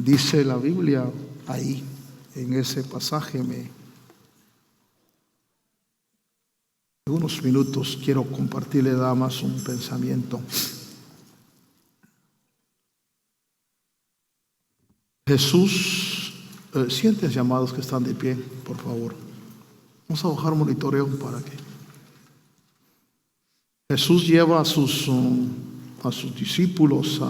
dice la Biblia ahí, en ese pasaje. En unos minutos quiero compartirle nada más un pensamiento. Jesús, siéntense, amados que están de pie, por favor. Vamos a bajar monitoreo para que Jesús lleva a sus discípulos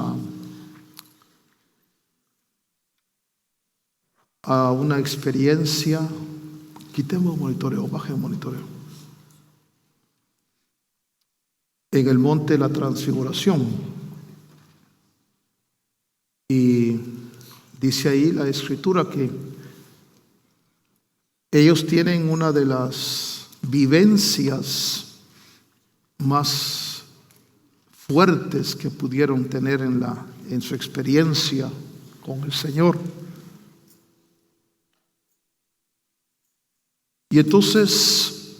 a una experiencia. Quitemos el monitoreo, baje el monitoreo. En el monte de la Transfiguración. Y dice ahí la Escritura que ellos tienen una de las vivencias más fuertes que pudieron tener en su experiencia con el Señor. Y entonces,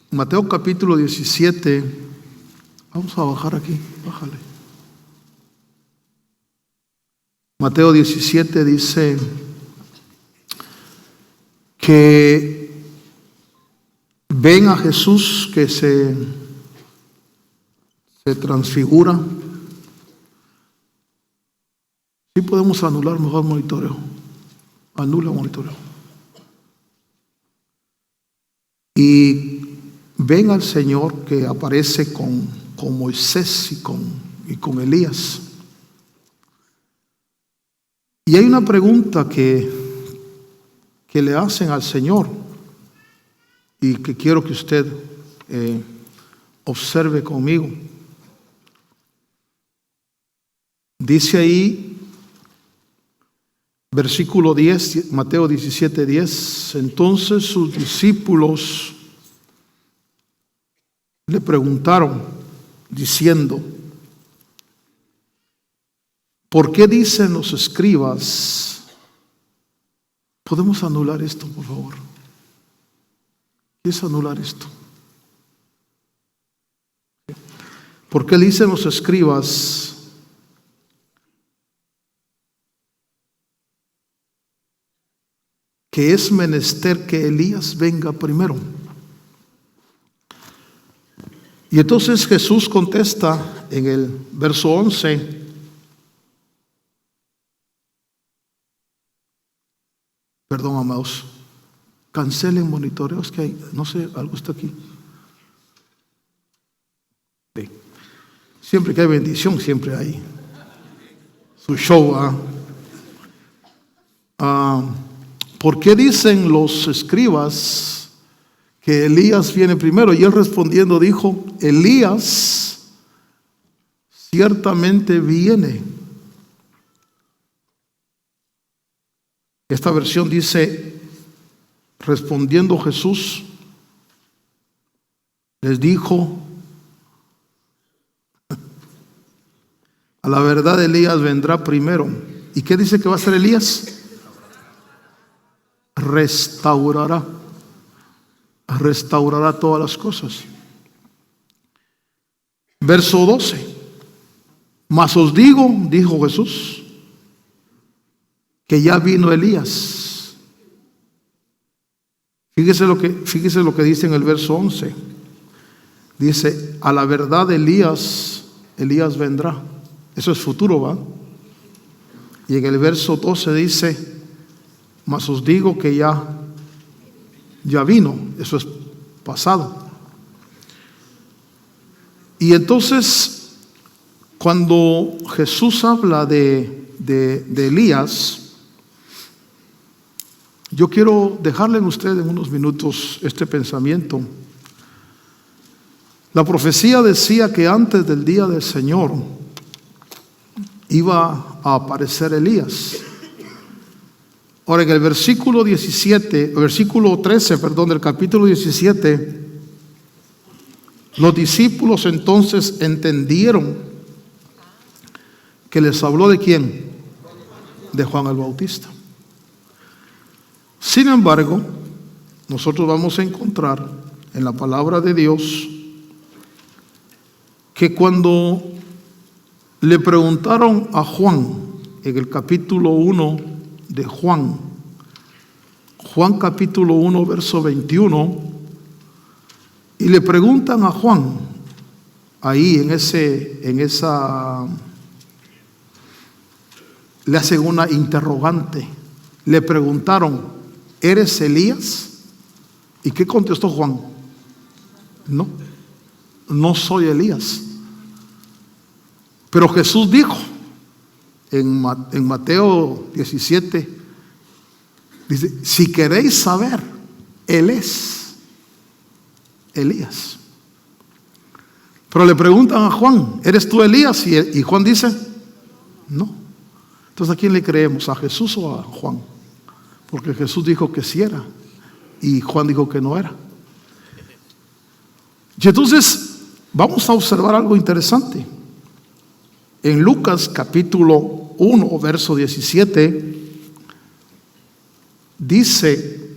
Mateo capítulo 17, vamos a bajar aquí, bájale. Mateo 17 dice que ven a Jesús que se transfigura. Sí podemos anular mejor monitoreo. Anula monitoreo. Y ven al Señor que aparece con Moisés y con Elías. Y hay una pregunta que le hacen al Señor y que quiero que usted observe conmigo. Dice ahí, versículo 10, Mateo 17, 10. Entonces sus discípulos le preguntaron, diciendo: ¿por qué dicen los escribas? ¿Podemos anular esto, por favor? ¿Qué es anular esto? ¿Por qué dicen los escribas que es menester que Elías venga primero? Y entonces Jesús contesta en el verso 11. Perdón, amados, cancelen monitoreos que hay, no sé, algo está aquí. Sí. Siempre que hay bendición, siempre hay su show. ¿Por qué dicen los escribas que Elías viene primero? Y él respondiendo dijo: Elías ciertamente viene. Esta versión dice: respondiendo Jesús les dijo: a la verdad Elías vendrá primero. ¿Y qué dice que va a hacer Elías? Restaurará todas las cosas. Verso 12. Mas os digo, dijo Jesús, que ya vino Elías. Fíjese lo que dice en el verso 11. Dice: a la verdad Elías vendrá. Eso es futuro, ¿va? Y en el verso 12 dice: mas os digo que ya vino. Eso es pasado. Y entonces, cuando Jesús habla de Elías, yo quiero dejarle a usted en unos minutos este pensamiento. La profecía decía que antes del día del Señor iba a aparecer Elías. Ahora, en el versículo 13, del capítulo 17, los discípulos entonces entendieron que les habló ¿de quién? De Juan el Bautista. Sin embargo, nosotros vamos a encontrar en la palabra de Dios que cuando le preguntaron a Juan en el capítulo 1 de Juan. Juan capítulo 1, verso 21. Y le preguntan a Juan, ahí en esa, le hacen una interrogante. Le preguntaron, ¿eres Elías? ¿Y qué contestó Juan? No, no soy Elías. Pero Jesús dijo en Mateo 17, dice, si queréis saber, Él es Elías. Pero le preguntan a Juan, ¿eres tú Elías? Y Juan dice, no. Entonces, ¿a quién le creemos? ¿A Jesús o a Juan? Porque Jesús dijo que sí era y Juan dijo que no era. Y entonces vamos a observar algo interesante. En Lucas capítulo 1, verso 17, dice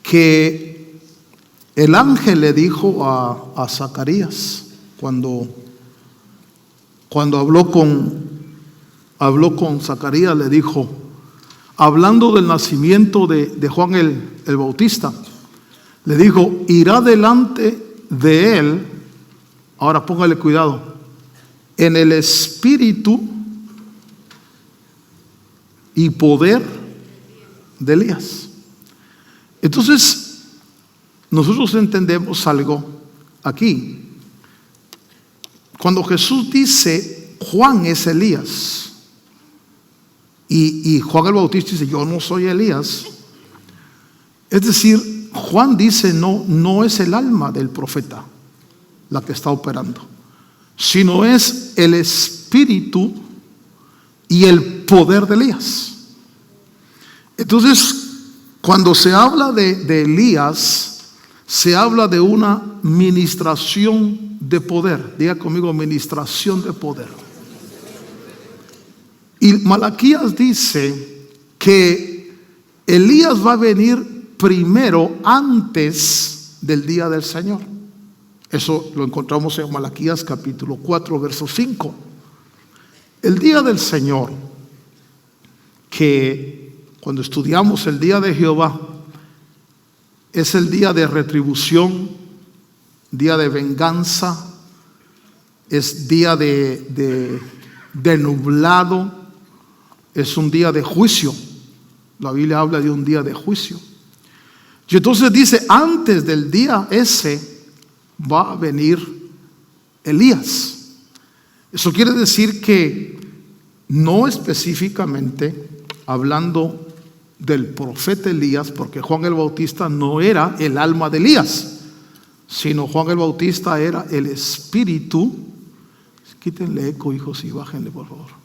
que el ángel le dijo a Zacarías cuando habló con Zacarías, le dijo, hablando del nacimiento de Juan el Bautista, le dijo, irá delante de él, ahora póngale cuidado, en el espíritu y poder de Elías. Entonces, nosotros entendemos algo aquí. Cuando Jesús dice, Juan es Elías, y Juan el Bautista dice, yo no soy Elías, es decir, Juan dice, no es el alma del profeta la que está operando, sino es el espíritu y el poder de Elías. Entonces, cuando se habla de Elías, se habla de una ministración de poder. Diga conmigo, ministración de poder. Y Malaquías dice que Elías va a venir primero antes del día del Señor. Eso lo encontramos en Malaquías capítulo 4, verso 5. El día del Señor, que cuando estudiamos el día de Jehová, es el día de retribución, día de venganza, es día de nublado, es un día de juicio. La Biblia habla de un día de juicio. Y entonces dice, antes del día ese va a venir Elías. Eso quiere decir que no específicamente hablando del profeta Elías, porque Juan el Bautista no era el alma de Elías, sino Juan el Bautista era el espíritu. Quítenle eco, hijos, y bájenle, por favor.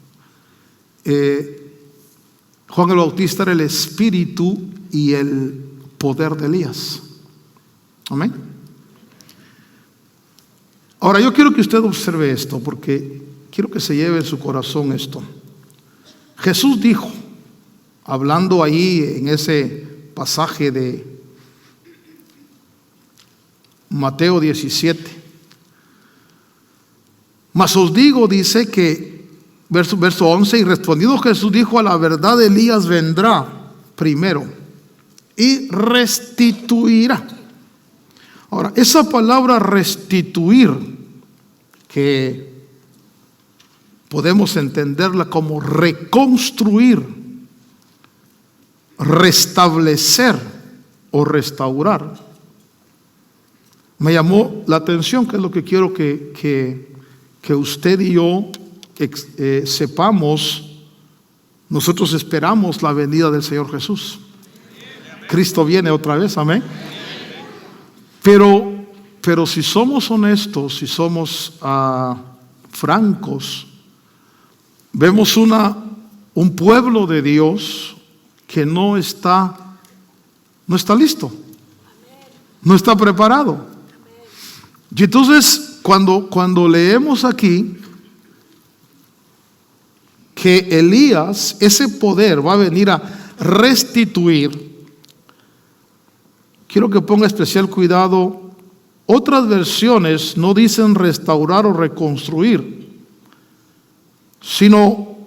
Juan el Bautista era el espíritu y el poder de Elías. Amén. Ahora yo quiero que usted observe esto, porque quiero que se lleve en su corazón esto. Jesús dijo, hablando ahí en ese pasaje de Mateo 17, mas os digo, dice que, verso 11, y respondido Jesús dijo, a la verdad Elías vendrá primero y restituirá. Ahora, esa palabra restituir, que podemos entenderla como reconstruir, restablecer o restaurar, me llamó la atención, que es lo que quiero que usted y yo sepamos. Nosotros esperamos la venida del Señor Jesús. Cristo viene otra vez, amén. Pero si somos honestos, si somos francos, vemos un pueblo de Dios que no está listo, no está preparado. Y entonces cuando leemos aquí que Elías, ese poder va a venir a restituir, quiero que ponga especial cuidado. Otras versiones no dicen restaurar o reconstruir, sino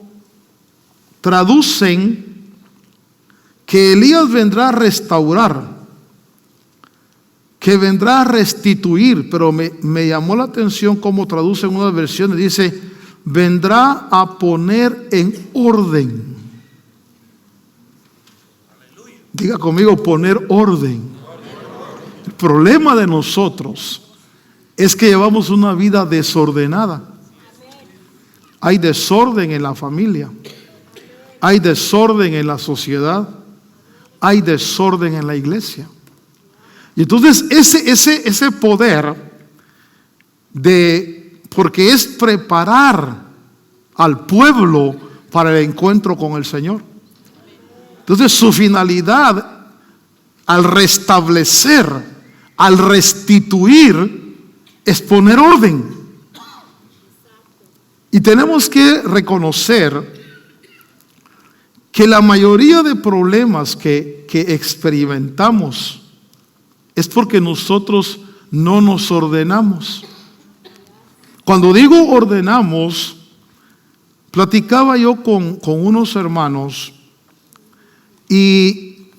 traducen que Elías vendrá a restaurar, que vendrá a restituir, pero me llamó la atención cómo traducen unas versiones. Dice, vendrá a poner en orden. Diga conmigo, poner orden. El problema de nosotros es que llevamos una vida desordenada. Hay desorden en la familia, hay desorden en la sociedad, hay desorden en la iglesia. Y entonces ese poder porque es preparar al pueblo para el encuentro con el Señor. Entonces su finalidad al restablecer, al restituir, es poner orden. Y tenemos que reconocer que la mayoría de problemas que experimentamos es porque nosotros no nos ordenamos. Cuando digo ordenamos, platicaba yo con unos hermanos y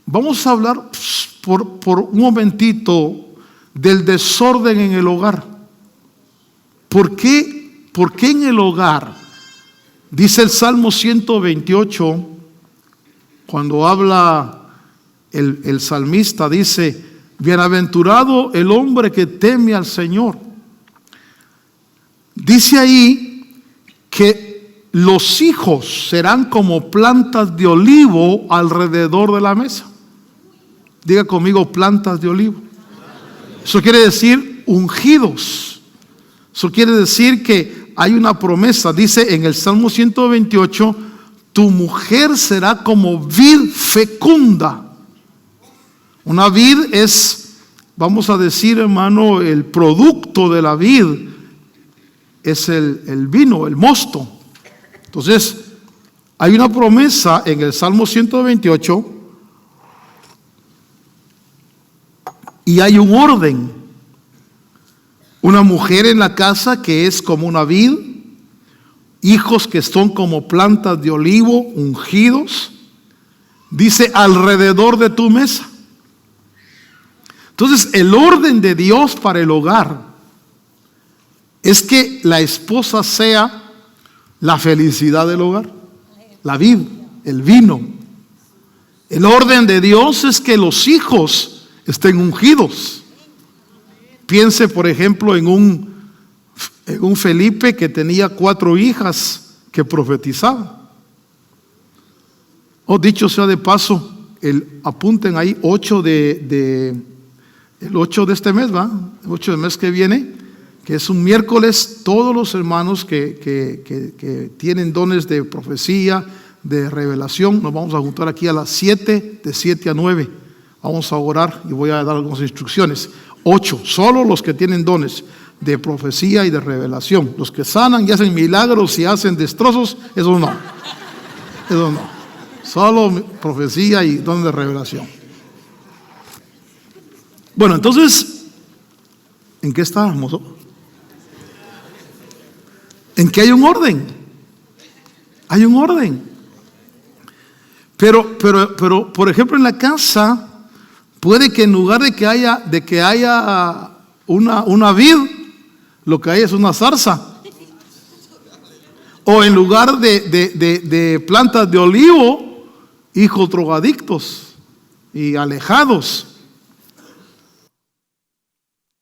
vamos a hablar por un momentito del desorden en el hogar. ¿Por qué en el hogar? Dice el Salmo 128, cuando habla el salmista, dice, bienaventurado el hombre que teme al Señor. Dice ahí que los hijos serán como plantas de olivo alrededor de la mesa. Diga conmigo, plantas de olivo. Eso quiere decir ungidos. Eso quiere decir que hay una promesa. Dice en el Salmo 128, tu mujer será como vid fecunda. Una vid es, vamos a decir, hermano, el producto de la vid es el vino, el mosto. Entonces, hay una promesa en el Salmo 128 y hay un orden. Una mujer en la casa que es como una vid, hijos que son como plantas de olivo ungidos, dice alrededor de tu mesa. Entonces el orden de Dios para el hogar es que la esposa sea la felicidad del hogar, la vid, el vino. El orden de Dios es que los hijos estén ungidos. Piense, por ejemplo, en un Felipe que tenía 4 hijas que profetizaban. Dicho sea de paso, apunten ahí 8 el 8 de este mes, ¿va? El 8 del mes que viene, que es un miércoles, todos los hermanos que tienen dones de profecía, de revelación, nos vamos a juntar aquí a las 7, de 7 a 9. Vamos a orar y voy a dar algunas instrucciones. 8, solo los que tienen dones de profecía y de revelación. Los que sanan y hacen milagros y hacen destrozos, eso no. Eso no. Solo profecía y dones de revelación. Bueno, entonces, ¿en qué estábamos? En que hay un orden. Hay un orden. Pero, por ejemplo, en la casa, puede que en lugar de que haya una vid, lo que hay es una zarza. O en lugar de plantas de olivo, hijos drogadictos y alejados.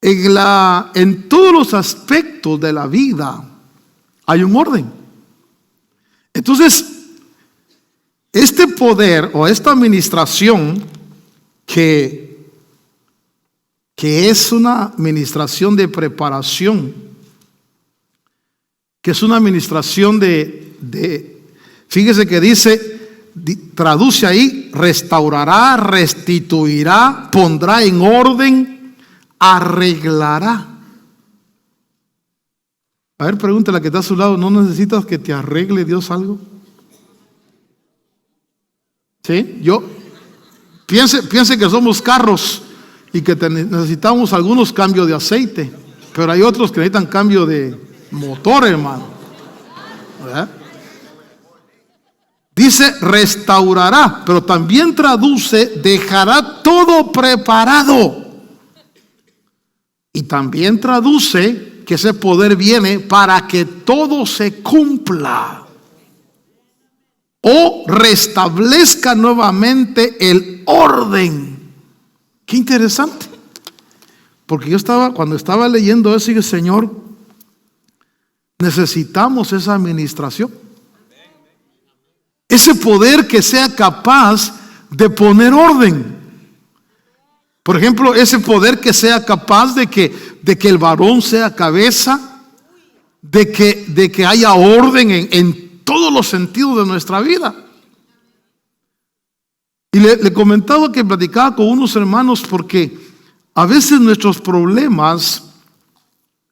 En todos los aspectos de la vida hay un orden. Entonces, este poder o esta administración que es una administración de preparación, que es una administración fíjese que traduce ahí, restaurará, restituirá, pondrá en orden, arreglará. A ver, pregúntale a la que está a su lado, ¿no necesitas que te arregle Dios algo? ¿Sí? Piense que somos carros y que necesitamos algunos cambios de aceite, pero hay otros que necesitan cambio de motor, hermano. ¿Verdad? dice restaurará, pero también traduce dejará todo preparado. Y también traduce que ese poder viene para que todo se cumpla o restablezca nuevamente el orden. Qué interesante. Porque cuando estaba leyendo eso, dije, Señor, necesitamos esa administración. Ese poder que sea capaz de poner orden. Por ejemplo, ese poder que sea capaz de que el varón sea cabeza, de que haya orden en todos los sentidos de nuestra vida. Y le comentaba que platicaba con unos hermanos porque a veces nuestros problemas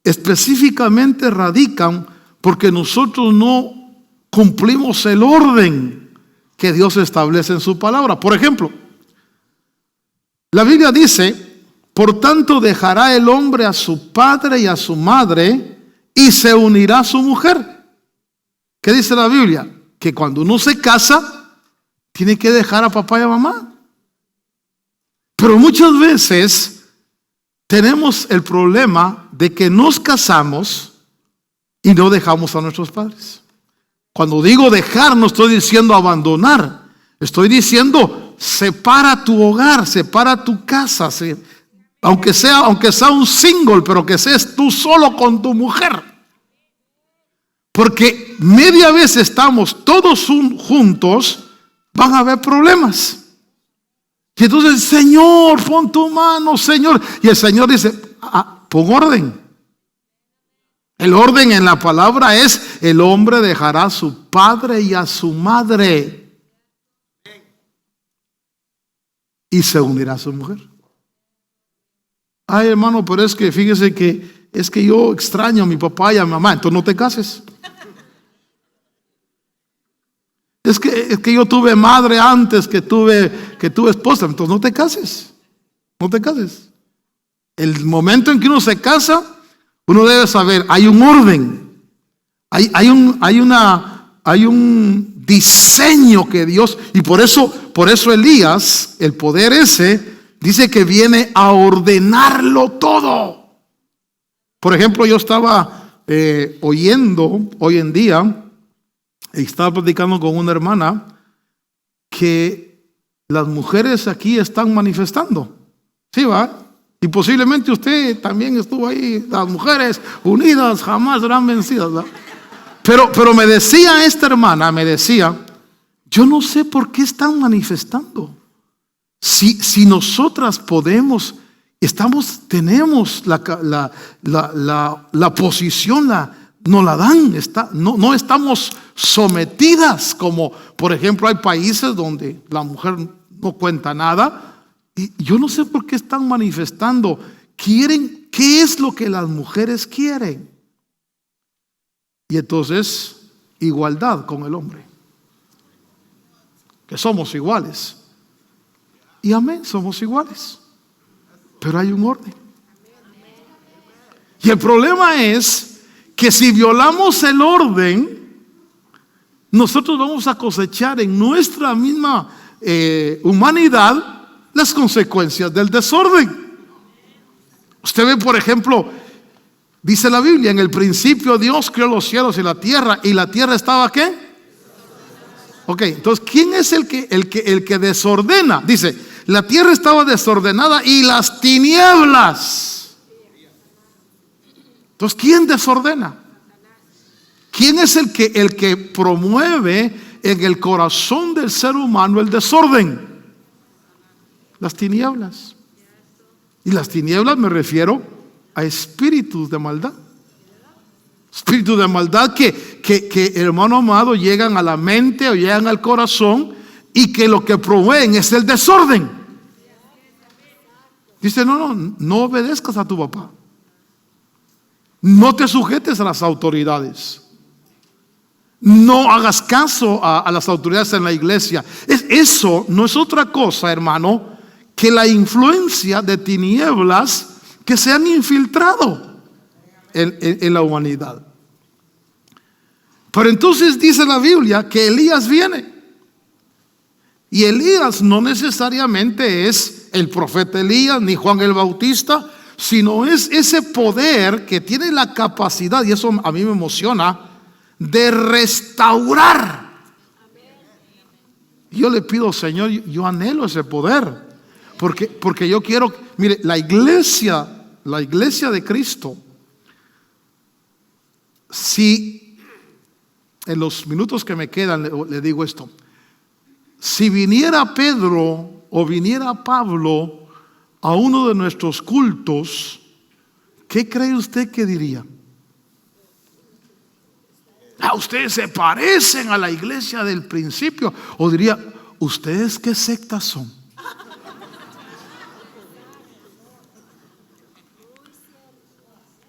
específicamente radican porque nosotros no cumplimos el orden que Dios establece en su palabra. Por ejemplo, la Biblia dice, por tanto dejará el hombre a su padre y a su madre y se unirá a su mujer. ¿Qué dice la Biblia? Que cuando uno se casa, tiene que dejar a papá y a mamá. Pero muchas veces tenemos el problema de que nos casamos y no dejamos a nuestros padres. Cuando digo dejar, no estoy diciendo abandonar. Estoy diciendo separa tu hogar, separa tu casa. Aunque sea un single, pero que seas tú solo con tu mujer. Porque media vez estamos todos juntos, van a haber problemas. Y entonces, Señor, pon tu mano, Señor. Y el Señor dice, pon orden. El orden en la palabra es, el hombre dejará a su padre y a su madre y se unirá a su mujer. Ay, hermano, pero es que fíjese que es que yo extraño a mi papá y a mi mamá. Entonces no te cases. Es que yo tuve madre antes que tuve esposa. Entonces no te cases. No te cases. El momento en que uno se casa, uno debe saber, hay un orden. Hay un diseño que Dios, y por eso Elías, el poder ese, dice que viene a ordenarlo todo. Por ejemplo, yo estaba oyendo hoy en día, y estaba platicando con una hermana, que las mujeres aquí están manifestando. ¿Sí va? Y posiblemente usted también estuvo ahí. Las mujeres unidas jamás serán vencidas, ¿verdad? Pero me decía esta hermana, yo no sé por qué están manifestando. Si nosotras podemos, tenemos la posición, nos la dan, no estamos sometidas, como por ejemplo hay países donde la mujer no cuenta nada. Y yo no sé por qué están manifestando. ¿Qué es lo que las mujeres quieren? Y entonces, igualdad con el hombre. Que somos iguales. Y amén, somos iguales. Pero hay un orden. Y el problema es que si violamos el orden, nosotros vamos a cosechar en nuestra misma humanidad las consecuencias del desorden. Usted ve, por ejemplo, dice la Biblia, en el principio Dios creó los cielos y la tierra estaba ¿qué? Ok, entonces ¿quién es el que desordena? Dice, la tierra estaba desordenada y las tinieblas. Entonces, ¿quién desordena? ¿Quién es el que promueve en el corazón del ser humano el desorden? Las tinieblas. Y las tinieblas me refiero a espíritus de maldad. Espíritus de maldad que hermano amado, llegan a la mente o llegan al corazón y que lo que promueven es el desorden. Dice, no obedezcas a tu papá. No te sujetes a las autoridades. No hagas caso a las autoridades en la iglesia. Eso no es otra cosa, hermano, que la influencia de tinieblas que se han infiltrado en la humanidad. Pero entonces dice la Biblia que Elías viene Y Elías no necesariamente es el profeta Elías ni Juan el Bautista, sino es ese poder que tiene la capacidad, y eso a mí me emociona, de restaurar. Yo le pido, Señor, yo anhelo ese poder, porque yo quiero, mire, la iglesia de Cristo, si en los minutos que me quedan le digo esto: si viniera Pedro o viniera Pablo a uno de nuestros cultos, ¿qué cree usted que diría? Ustedes se parecen a la iglesia del principio. O diría, ¿ustedes qué sectas son?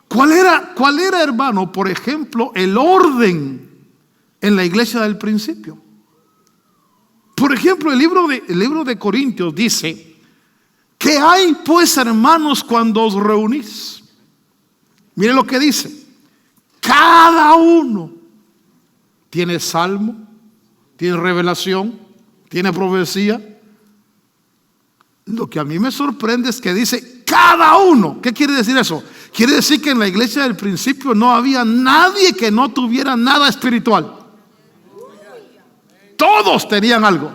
¿Cuál era, hermano, por ejemplo, el orden en la iglesia del principio? Por ejemplo, el libro de Corintios dice: ¿qué hay pues, hermanos, cuando os reunís? Mire lo que dice: cada uno tiene salmo, tiene revelación, tiene profecía. Lo que a mí me sorprende es que dice cada uno. ¿Qué quiere decir eso? Quiere decir que en la iglesia del principio no había nadie que no tuviera nada espiritual. Todos tenían algo.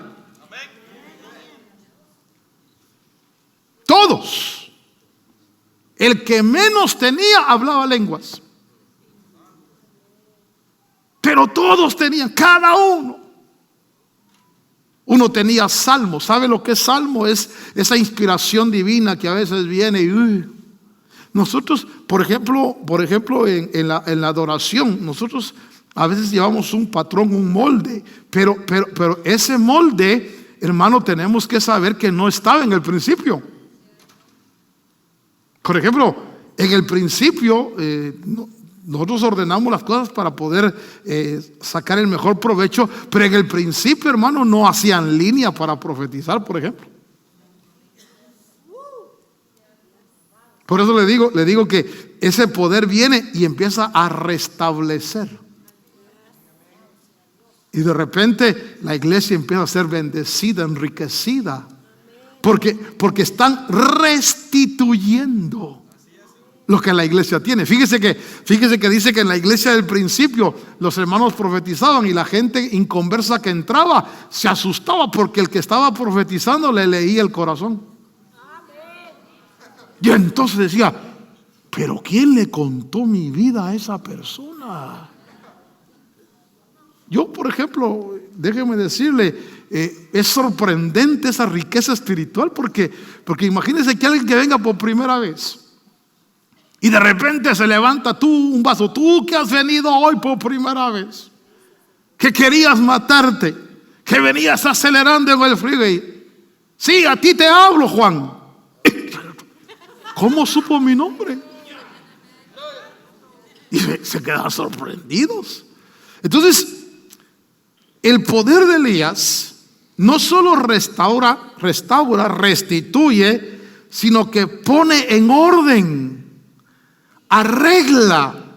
Todos. El que menos tenía hablaba lenguas. Pero todos tenían, cada uno. Uno tenía salmo. ¿Sabe lo que es salmo? Es esa inspiración divina que a veces viene y nosotros, por ejemplo, en la adoración, nosotros a veces llevamos un patrón, un molde, pero ese molde, hermano, tenemos que saber que no estaba en el principio. Por ejemplo, en el principio nosotros ordenamos las cosas para poder sacar el mejor provecho, pero en el principio, hermano, no hacían línea para profetizar, por ejemplo. Por eso le digo que ese poder viene y empieza a restablecer. Y de repente la iglesia empieza a ser bendecida, enriquecida, porque están restituyendo lo que la iglesia tiene. Fíjese que dice que en la iglesia del principio los hermanos profetizaban y la gente inconversa que entraba se asustaba porque el que estaba profetizando le leía el corazón. Y entonces decía, pero ¿quién le contó mi vida a esa persona? Yo, por ejemplo, déjeme decirle, es sorprendente esa riqueza espiritual, porque imagínese que alguien que venga por primera vez y de repente se levanta un vaso, tú que has venido hoy por primera vez, que querías matarte, que venías acelerando en el freeway. Sí, a ti te hablo, Juan. ¿Cómo supo mi nombre? Y se quedan sorprendidos. Entonces, el poder de Elías no solo restaura, restituye, sino que pone en orden, arregla,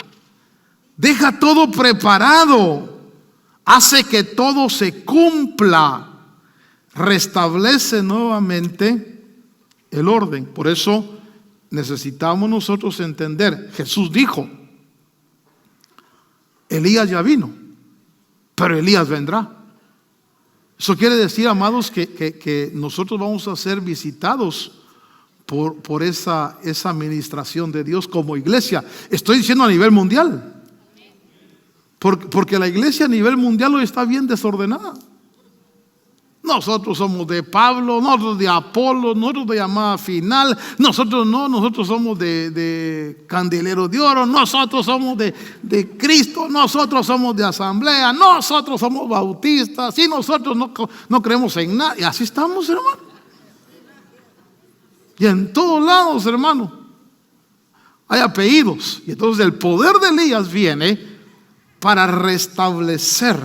deja todo preparado, hace que todo se cumpla, restablece nuevamente el orden. Por eso necesitamos nosotros entender, Jesús dijo, Elías ya vino, pero Elías vendrá. Eso quiere decir, amados, que nosotros vamos a ser visitados por esa administración de Dios como iglesia. Estoy diciendo a nivel mundial, porque la iglesia a nivel mundial hoy está bien desordenada. Nosotros somos de Pablo, nosotros de Apolo, nosotros de llamada final, nosotros somos de candelero de oro, nosotros somos de Cristo, nosotros somos de asamblea, nosotros somos bautistas y nosotros no creemos en nada. Y así estamos, hermano. Y en todos lados, hermano, hay apellidos. Y entonces el poder de Elías viene para restablecer.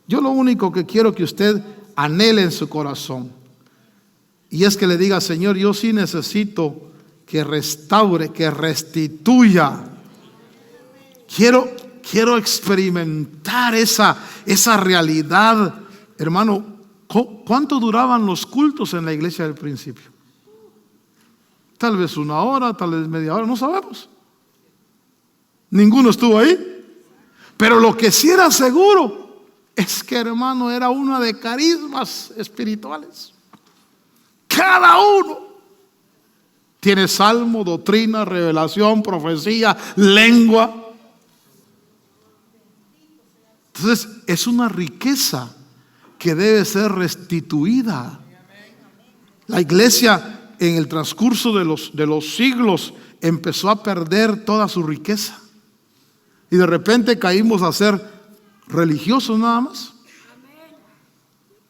Yo lo único que quiero que usted anhele en su corazón, y es que le diga, Señor, yo sí necesito que restaure, que restituya. Quiero experimentar esa realidad, hermano, ¿Cuánto duraban los cultos en la iglesia del principio? Tal vez 1 hora, tal vez media hora, no sabemos. Ninguno estuvo ahí. Pero lo que sí era seguro es que, hermano, era una de carismas espirituales. Cada uno tiene salmo, doctrina, revelación, profecía, lengua. Entonces es una riqueza que debe ser restituida. La iglesia en el transcurso de los siglos empezó a perder toda su riqueza. Y de repente caímos a ser religiosos nada más.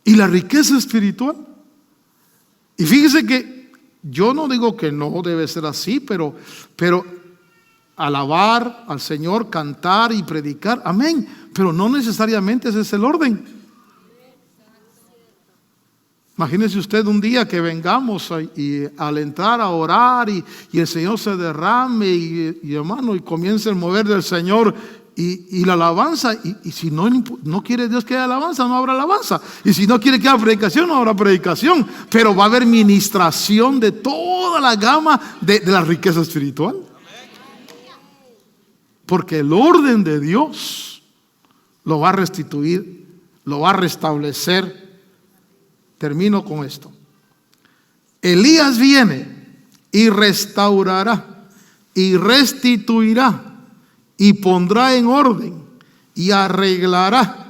Y la riqueza espiritual. Y fíjese que yo no digo que no debe ser así, pero alabar al Señor, cantar y predicar, amén. Pero no necesariamente ese es el orden. Imagínese usted un día que vengamos y al entrar a orar y el Señor se derrame y hermano, y comience el mover del Señor y la alabanza. Y si no quiere Dios que haya alabanza, no habrá alabanza. Y si no quiere que haya predicación, no habrá predicación. Pero va a haber ministración de toda la gama de la riqueza espiritual. Porque el orden de Dios lo va a restituir, lo va a restablecer. Termino con esto. Elías viene y restaurará y restituirá y pondrá en orden y arreglará.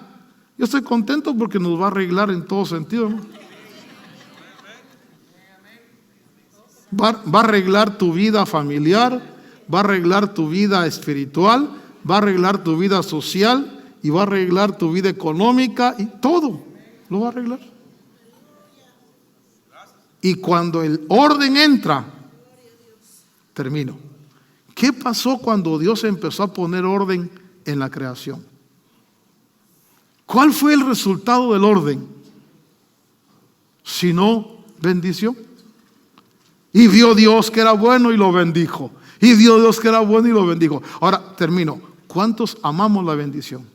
Yo estoy contento porque nos va a arreglar en todo sentido, ¿no? Va a arreglar tu vida familiar, va a arreglar tu vida espiritual, va a arreglar tu vida social y va a arreglar tu vida económica y todo lo va a arreglar. Y cuando el orden entra, termino. ¿Qué pasó cuando Dios empezó a poner orden en la creación? ¿Cuál fue el resultado del orden? Sino bendición. Y vio Dios que era bueno y lo bendijo. Y vio Dios que era bueno y lo bendijo. Ahora termino. ¿Cuántos amamos la bendición?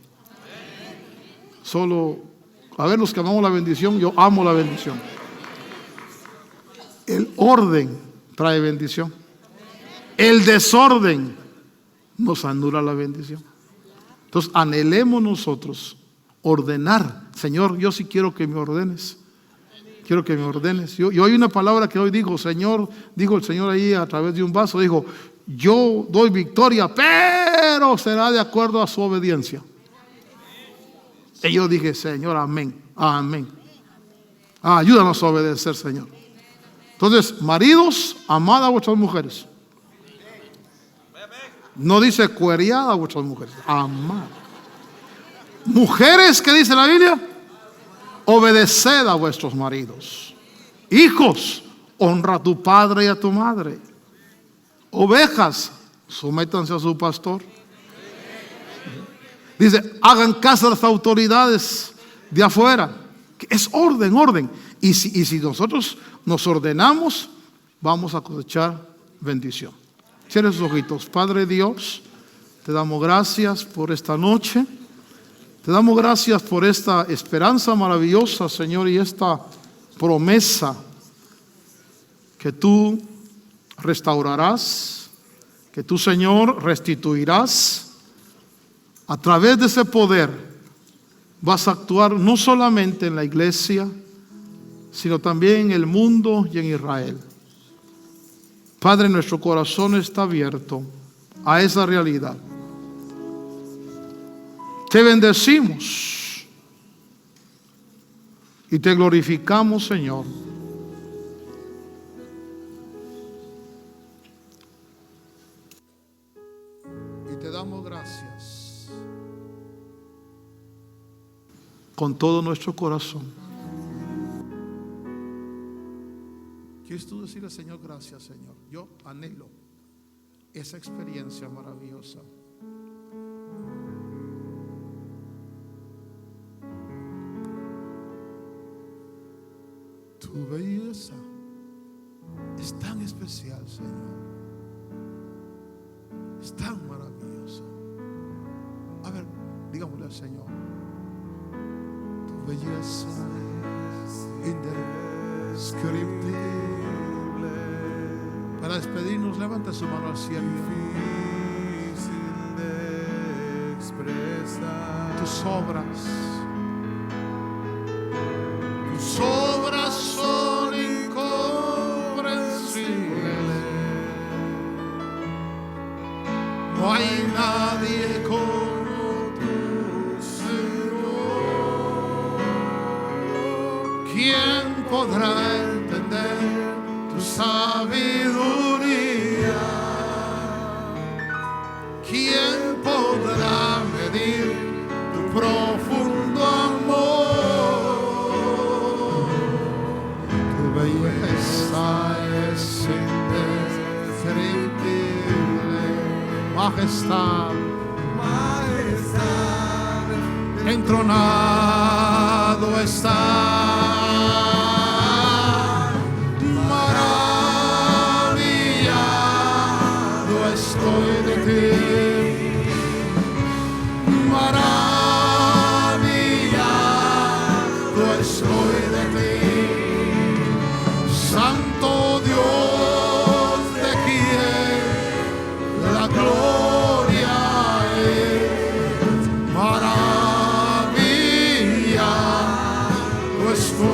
Solo, a ver, los que amamos la bendición, yo amo la bendición. El orden trae bendición. El desorden nos anula la bendición. Entonces anhelemos nosotros ordenar. Señor, yo sí quiero que me ordenes. Quiero que me ordenes. Yo hay una palabra que hoy digo, Señor, dijo el Señor ahí a través de un vaso, dijo, yo doy victoria, pero será de acuerdo a su obediencia. Y yo dije, Señor, amén, amén. Ayúdanos a obedecer, Señor. Entonces, maridos, amad a vuestras mujeres. No dice cueriad a vuestras mujeres, amad. Mujeres, ¿qué dice la Biblia? Obedeced a vuestros maridos. Hijos, honra a tu padre y a tu madre. Ovejas, sométanse a su pastor. Dice, hagan caso a las autoridades de afuera. Es orden, orden. Y si nosotros nos ordenamos, vamos a cosechar bendición. Cierre sus ojitos. Padre Dios, te damos gracias por esta noche. Te damos gracias por esta esperanza maravillosa, Señor, y esta promesa que tú restaurarás, que tú, Señor, restituirás. A través de ese poder vas a actuar no solamente en la iglesia, sino también en el mundo y en Israel. Padre, nuestro corazón está abierto a esa realidad. Te bendecimos y te glorificamos, Señor. Y te damos gracias con todo nuestro corazón. ¿Quieres tú decirle, Señor, gracias, Señor? Yo anhelo esa experiencia maravillosa. Tu belleza es tan especial, Señor. Es tan maravillosa. A ver, digámosle al Señor. Tu belleza es Para despedirnos, levanta su mano al cielo. Tus obras son incomprensibles. No hay nadie como tú, Señor. ¿Quién podrá entender tu sabiduría? ¿Quién podrá medir tu profundo amor? Tu belleza es indescriptible. Majestad, entronado está. Maravillado estoy de ti. Maravillado estoy de ti. Santo Dios, de quien la gloria es. Maravillado estoy.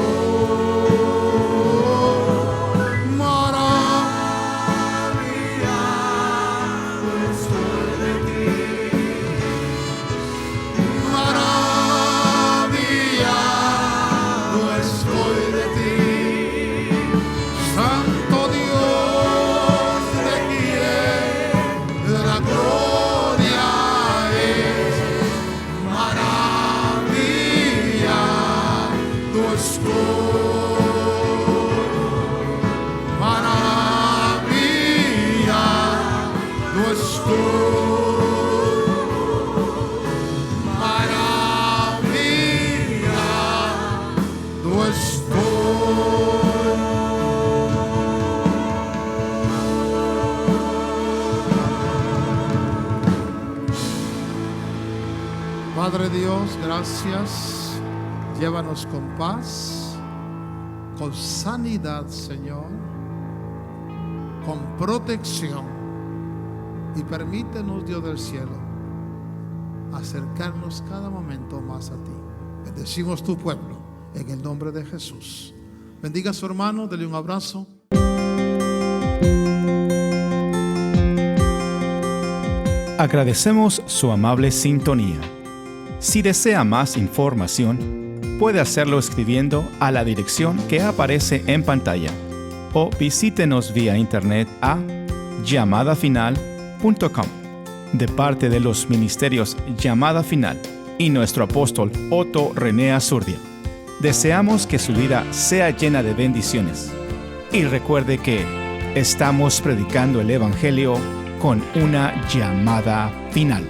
Maravillado estoy de ti. Maravillado estoy de ti. Santo Dios, de quien la gloria es. Maravillado estoy. Maravillado estoy. Maravillado estoy. Padre Dios, gracias. Llévanos con paz, con sanidad, Señor, con protección, y permítenos, Dios del cielo, acercarnos cada momento más a ti. Bendecimos tu pueblo en el nombre de Jesús. Bendiga a su hermano, dele un abrazo. Agradecemos su amable sintonía. Si desea más información, puede hacerlo escribiendo a la dirección que aparece en pantalla o visítenos vía internet a llamadafinal.com. De parte de los ministerios Llamada Final y nuestro apóstol Otto René Azurdia, deseamos que su vida sea llena de bendiciones. Y recuerde que estamos predicando el Evangelio con una llamada final.